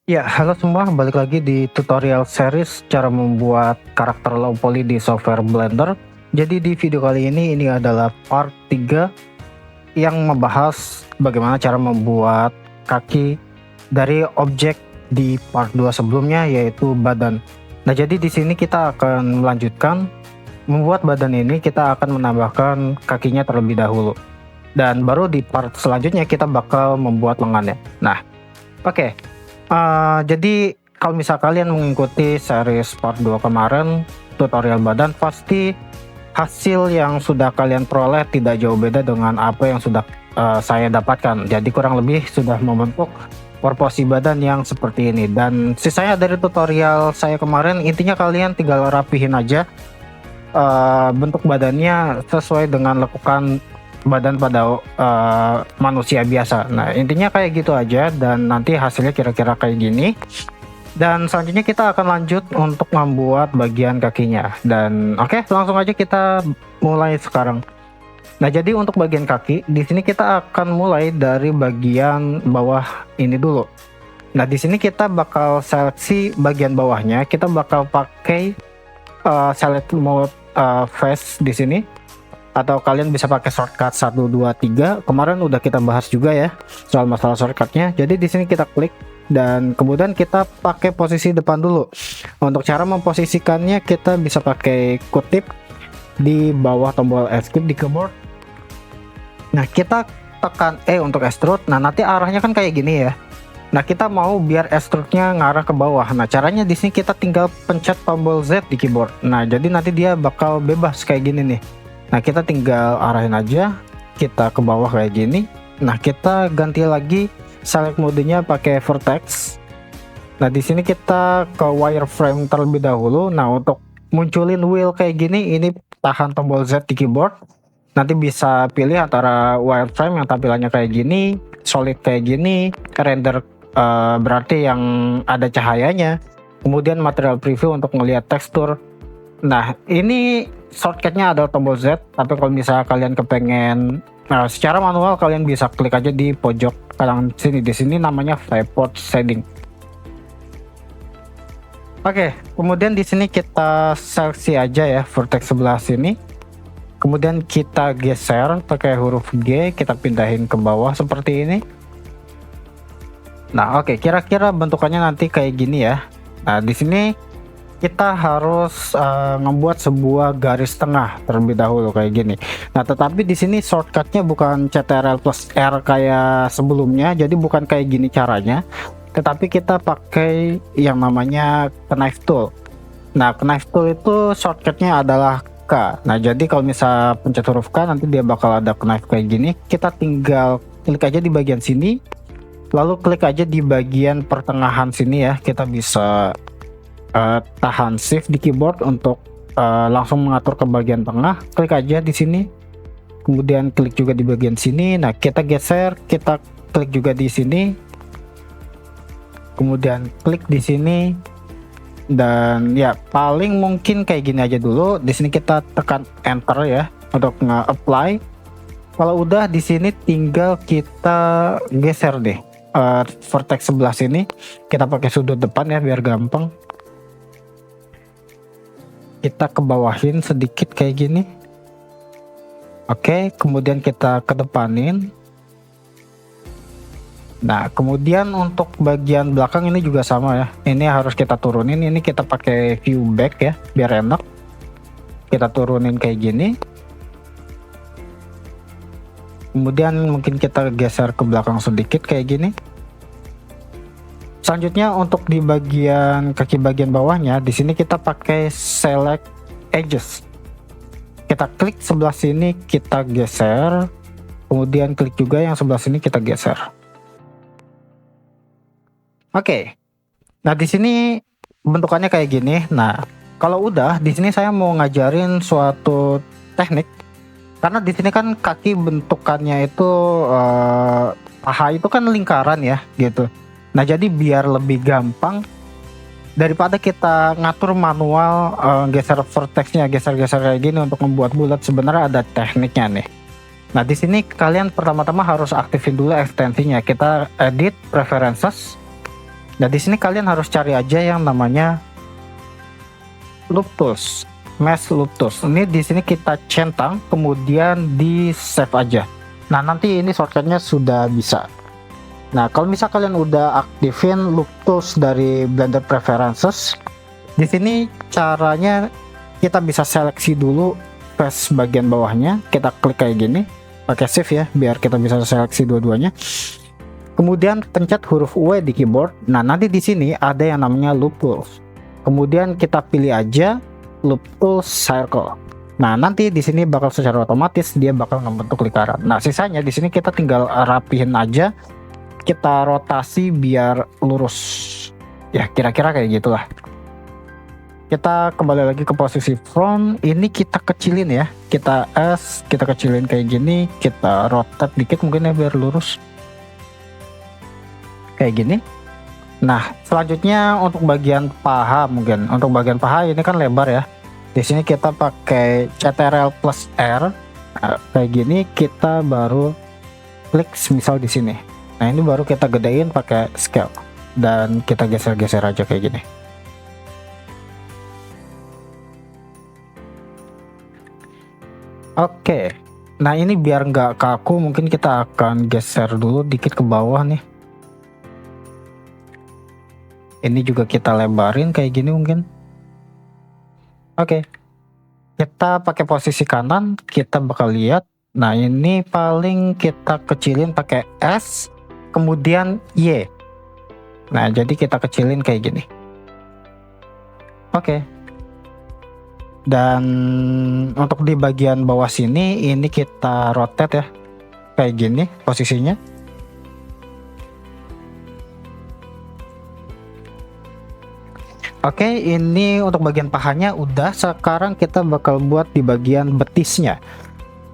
Ya, halo semua, balik lagi di tutorial series cara membuat karakter low poly di software Blender. Jadi di video kali ini adalah part 3 yang membahas bagaimana cara membuat kaki dari objek di part 2 sebelumnya, yaitu badan. Nah, jadi di sini kita akan melanjutkan membuat badan ini, kita akan menambahkan kakinya terlebih dahulu. Dan baru di part selanjutnya kita bakal membuat lengannya. Nah, oke. Jadi kalau misal kalian mengikuti series part 2 kemarin, tutorial badan, pasti hasil yang sudah kalian peroleh tidak jauh beda dengan apa yang sudah saya dapatkan. Jadi kurang lebih sudah membentuk proporsi badan yang seperti ini. Dan sisanya dari tutorial saya kemarin, intinya kalian tinggal rapihin aja bentuk badannya sesuai dengan lekukan badan pada manusia biasa. Nah, intinya kayak gitu aja, dan nanti hasilnya kira-kira kayak gini. Dan selanjutnya kita akan lanjut untuk membuat bagian kakinya. Dan oke, langsung aja kita mulai sekarang. Nah, jadi untuk bagian kaki di sini kita akan mulai dari bagian bawah ini dulu. Nah, di sini kita bakal seleksi bagian bawahnya. Kita bakal pakai select mode face di sini, atau kalian bisa pakai shortcut 1 2 3. Kemarin udah kita bahas juga ya soal masalah shortcutnya. Jadi di sini kita klik dan kemudian kita pakai posisi depan dulu. Untuk cara memposisikannya kita bisa pakai kutip di bawah tombol escape di keyboard. Nah, kita tekan E untuk extrude. Nah, nanti arahnya kan kayak gini ya. Nah, kita mau biar extrude-nya ngarah ke bawah. Nah, caranya di sini kita tinggal pencet tombol Z di keyboard. Nah, jadi nanti dia bakal bebas kayak gini nih. Nah, kita tinggal arahin aja kita ke bawah kayak gini. Nah, kita ganti lagi select modenya pakai vertex. Nah, di sini kita ke wireframe terlebih dahulu. Nah, untuk munculin wheel kayak gini, ini tahan tombol Z di keyboard. Nanti bisa pilih antara wireframe yang tampilannya kayak gini, solid kayak gini, render berarti yang ada cahayanya, kemudian material preview untuk melihat tekstur. Nah, ini shortcutnya adalah tombol Z, tapi kalau misalnya kalian kepengen secara manual, kalian bisa klik aja di pojok kanan sini. Di sini namanya viewport shading. Oke, kemudian di sini kita seleksi aja ya vertex sebelah sini. Kemudian kita geser pakai huruf G, kita pindahin ke bawah seperti ini. Nah, oke, kira-kira bentukannya nanti kayak gini ya. Nah, di sini kita harus membuat sebuah garis tengah terlebih dahulu kayak gini. Nah, tetapi di sini shortcutnya bukan Ctrl plus R kayak sebelumnya, jadi bukan kayak gini caranya, tetapi kita pakai yang namanya knife tool. Nah, knife tool itu shortcutnya adalah K. Nah, jadi kalau misal pencet huruf K, nanti dia bakal ada knife kayak gini. Kita tinggal klik aja di bagian sini, lalu klik aja di bagian pertengahan sini ya. Kita bisa tahan shift di keyboard untuk langsung mengatur ke bagian tengah. Klik aja di sini, kemudian klik juga di bagian sini. Nah, kita geser, kita klik juga di sini, kemudian klik di sini, dan ya paling mungkin kayak gini aja dulu. Di sini kita tekan enter ya untuk nge-apply. Kalau udah di sini tinggal kita geser deh vertex sebelah sini. Kita pakai sudut depan ya biar gampang. Kita ke bawahin sedikit kayak gini. Oke, kemudian kita kedepanin. Nah, kemudian untuk bagian belakang ini juga sama ya. Ini harus kita turunin. Ini kita pakai view back ya biar enak. Kita turunin kayak gini. Kemudian mungkin kita geser ke belakang sedikit kayak gini. Selanjutnya untuk di bagian kaki bagian bawahnya, di sini kita pakai select edges. Kita klik sebelah sini, kita geser. Kemudian klik juga yang sebelah sini, kita geser. Oke. Nah, di sini bentukannya kayak gini. Nah, kalau udah di sini saya mau ngajarin suatu teknik. Karena di sini kan kaki bentukannya itu paha itu kan lingkaran ya gitu. Nah, jadi biar lebih gampang daripada kita ngatur manual geser vertexnya, geser-geser kayak gini untuk membuat bulat, sebenarnya ada tekniknya nih. Nah, di sini kalian pertama-tama harus aktifin dulu ekstensinya. Kita edit preferences, Nah, di sini kalian harus cari aja yang namanya loop tools, mesh loop tools. Ini di sini kita centang, kemudian di save aja. Nah, nanti ini shortcutnya sudah bisa. Nah, kalau misal kalian udah aktifin loop tools dari Blender Preferences, di sini caranya kita bisa seleksi dulu face bagian bawahnya. Kita klik kayak gini, pakai shift ya, biar kita bisa seleksi dua-duanya. Kemudian pencet huruf W di keyboard. Nah, nanti di sini ada yang namanya loop tools. Kemudian kita pilih aja loop tools circle. Nah, nanti di sini bakal secara otomatis dia bakal membentuk lingkaran. Nah, sisanya di sini kita tinggal rapihin aja. Kita rotasi biar lurus. Ya, kira-kira kayak gitulah. Kita kembali lagi ke posisi front. Ini kita kecilin ya. Kita kita kecilin kayak gini. Kita rotate dikit mungkin ya biar lurus. Kayak gini. Nah, selanjutnya untuk bagian paha mungkin. Untuk bagian paha ini kan lebar ya. Di sini kita pakai Ctrl plus R. Nah, kayak gini kita baru klik misal di sini. Nah, ini baru kita gedein pakai scale dan kita geser-geser aja kayak gini. Oke. Nah, ini biar nggak kaku mungkin kita akan geser dulu dikit ke bawah nih. Ini juga kita lebarin kayak gini mungkin. Oke. Kita pakai posisi kanan, kita bakal lihat. Nah, ini paling kita kecilin pakai S, kemudian Y. Nah, jadi kita kecilin kayak gini. Oke. Dan untuk di bagian bawah sini, ini kita rotate ya. Kayak gini posisinya. Oke, ini untuk bagian pahanya udah. Sekarang kita bakal buat di bagian betisnya.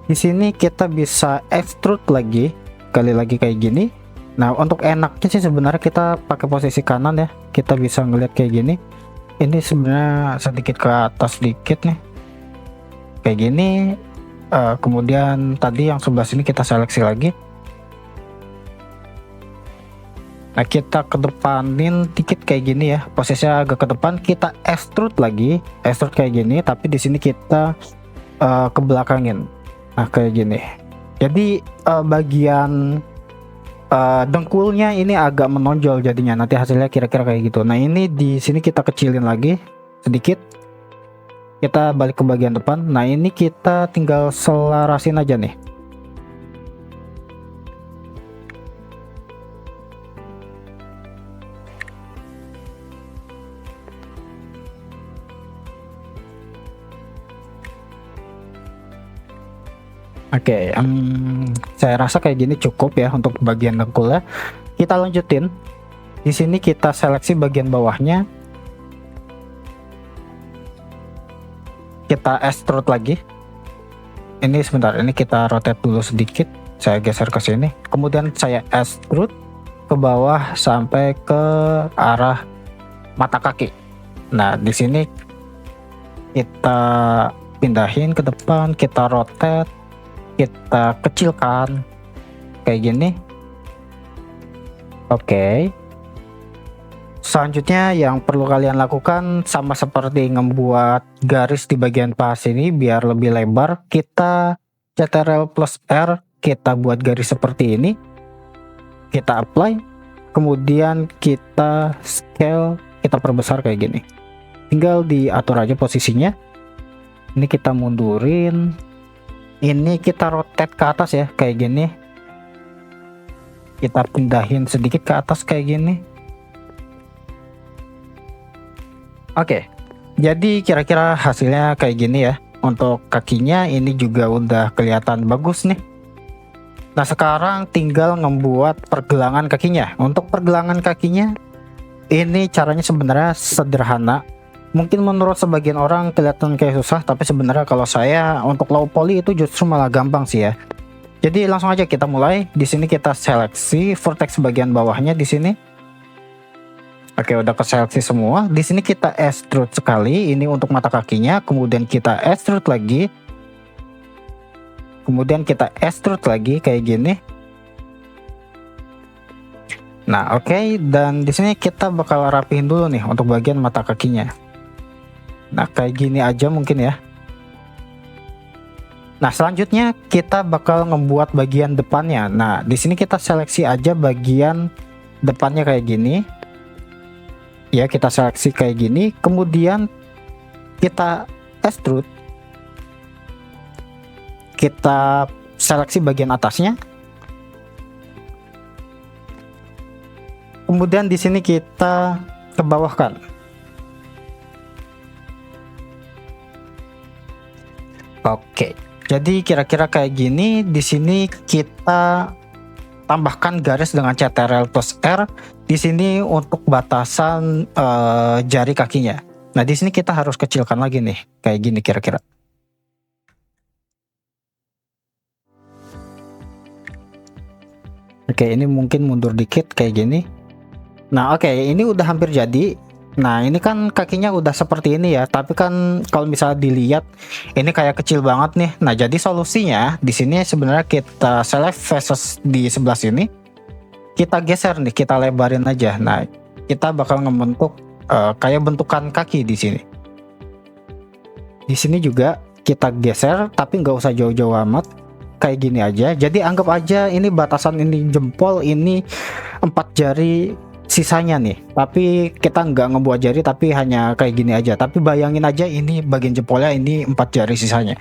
Di sini kita bisa extrude lagi, kali lagi kayak gini. Nah, untuk enaknya sih sebenarnya kita pakai posisi kanan ya. Kita bisa ngeliat kayak gini. Ini sebenarnya sedikit ke atas dikit nih. Kayak gini. Kemudian tadi yang sebelah sini kita seleksi lagi. Nah, kita kedepanin dikit kayak gini ya. Posisinya agak ke depan, kita extrude lagi. Extrude kayak gini, tapi di sini kita ke belakangin. Nah, kayak gini. Jadi bagian dengkulnya ini agak menonjol jadinya, nanti hasilnya kira-kira kayak gitu. Nah, ini di sini kita kecilin lagi sedikit, kita balik ke bagian depan. Nah, ini kita tinggal selarasin aja nih. Oke, saya rasa kayak gini cukup ya untuk bagian dengkulnya. Kita lanjutin. Di sini kita seleksi bagian bawahnya. Kita extrude lagi. Ini sebentar, ini kita rotate dulu sedikit. Saya geser ke sini. Kemudian saya extrude ke bawah sampai ke arah mata kaki. Nah, di sini kita pindahin ke depan, kita rotate. Kita kecilkan kayak gini. Oke. Selanjutnya yang perlu kalian lakukan sama seperti membuat garis di bagian paha sini biar lebih lebar. Kita Ctrl plus R, kita buat garis seperti ini. Kita apply, kemudian kita scale, kita perbesar kayak gini. Tinggal diatur aja posisinya. Ini kita mundurin. Ini kita rotate ke atas ya, kayak gini. Kita pindahin sedikit ke atas kayak gini. Oke, jadi kira-kira hasilnya kayak gini ya. Untuk kakinya ini juga udah kelihatan bagus nih. Nah, sekarang tinggal membuat pergelangan kakinya. Untuk pergelangan kakinya, ini caranya sebenarnya sederhana. Mungkin menurut sebagian orang kelihatan kayak susah, tapi sebenarnya kalau saya untuk low poly itu justru malah gampang sih ya. Jadi langsung aja kita mulai. Di sini kita seleksi vertex bagian bawahnya di sini. Oke, udah ke seleksi semua. Di sini kita extrude sekali, ini untuk mata kakinya, kemudian kita extrude lagi. Kemudian kita extrude lagi kayak gini. Nah, oke, dan di sini kita bakal rapihin dulu nih untuk bagian mata kakinya. Nah, kayak gini aja mungkin ya. Nah, selanjutnya kita bakal ngebuat bagian depannya. Nah, di sini kita seleksi aja bagian depannya kayak gini. Ya, kita seleksi kayak gini, kemudian kita extrude. Kita seleksi bagian atasnya. Kemudian di sini kita ke bawahkan. Oke. Jadi kira-kira kayak gini. Di sini kita tambahkan garis dengan Ctrl plus R di sini untuk batasan jari kakinya. Nah, di sini kita harus kecilkan lagi nih, kayak gini kira-kira. Oke, ini mungkin mundur dikit kayak gini. Nah, oke, ini udah hampir jadi. Nah, ini kan kakinya udah seperti ini ya, tapi kan kalau misalnya dilihat ini kayak kecil banget nih. Nah, jadi solusinya di sini sebenarnya kita select faces di sebelah sini. Kita geser nih, kita lebarin aja. Nah, kita bakal ngebentuk kayak bentukan kaki di sini. Di sini juga kita geser, tapi nggak usah jauh-jauh amat. Kayak gini aja. Jadi anggap aja ini batasan ini jempol, ini 4 jari sisanya nih, tapi kita nggak ngebuat jari, tapi hanya kayak gini aja. Tapi bayangin aja ini bagian jempolnya, ini 4 jari sisanya.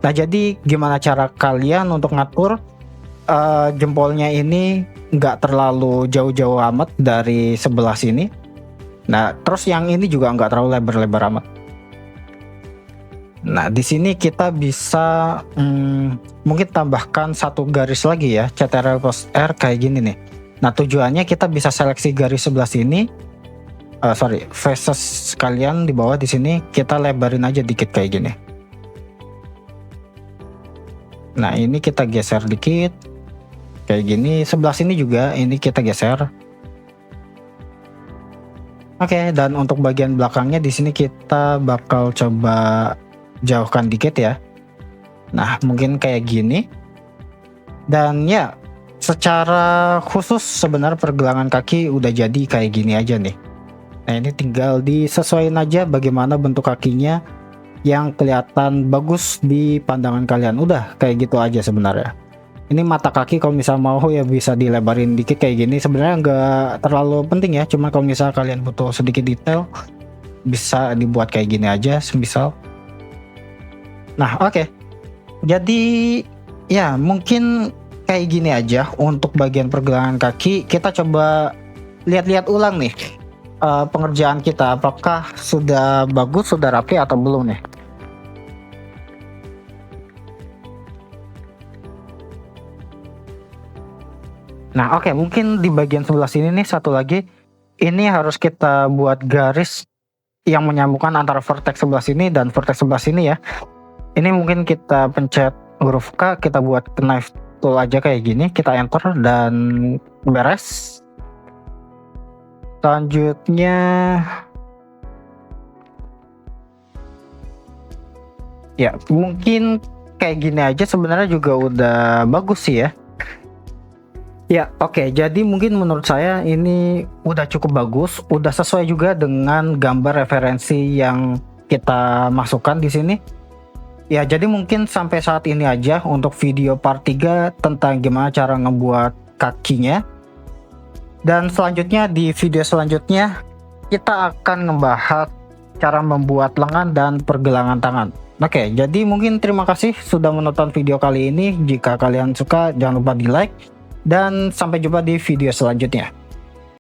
Nah, jadi gimana cara kalian untuk ngatur jempolnya ini nggak terlalu jauh-jauh amat dari sebelah sini. Nah, terus yang ini juga nggak terlalu lebar-lebar amat. Nah, di sini kita bisa mungkin tambahkan 1 garis lagi ya, Ctrl plus R kayak gini nih. Nah, tujuannya kita bisa seleksi garis sebelah sini, faces kalian di bawah di sini, kita lebarin aja dikit kayak gini. Nah, ini kita geser dikit, kayak gini. Sebelah sini juga ini kita geser. Oke, dan untuk bagian belakangnya di sini kita bakal coba jauhkan dikit ya. Nah, mungkin kayak gini. Dan ya, secara khusus sebenarnya pergelangan kaki udah jadi kayak gini aja nih. Nah, ini tinggal disesuaikan aja bagaimana bentuk kakinya yang kelihatan bagus di pandangan kalian. Udah kayak gitu aja sebenarnya. Ini mata kaki kalau misal mau ya bisa dilebarin dikit kayak gini. Sebenarnya nggak terlalu penting ya, cuma kalau misal kalian butuh sedikit detail bisa dibuat kayak gini aja semisal. Nah, oke. Jadi ya mungkin kayak gini aja untuk bagian pergelangan kaki. Kita coba lihat-lihat ulang nih pengerjaan kita, apakah sudah bagus, sudah rapi atau belum nih. Nah, oke, mungkin di bagian sebelah sini nih satu lagi, ini harus kita buat garis yang menyambungkan antara vertex sebelah sini dan vertex sebelah sini ya. Ini mungkin kita pencet huruf K, kita buat knife tool aja kayak gini, kita enter dan beres. Selanjutnya ya mungkin kayak gini aja sebenarnya juga udah bagus sih ya. Ya, oke. Jadi mungkin menurut saya ini udah cukup bagus, udah sesuai juga dengan gambar referensi yang kita masukkan di sini. Ya, jadi mungkin sampai saat ini aja untuk video part 3 tentang gimana cara ngebuat kakinya. Dan selanjutnya di video selanjutnya kita akan ngebahas cara membuat lengan dan pergelangan tangan. Oke, jadi mungkin terima kasih sudah menonton video kali ini. Jika kalian suka jangan lupa di like. Dan sampai jumpa di video selanjutnya.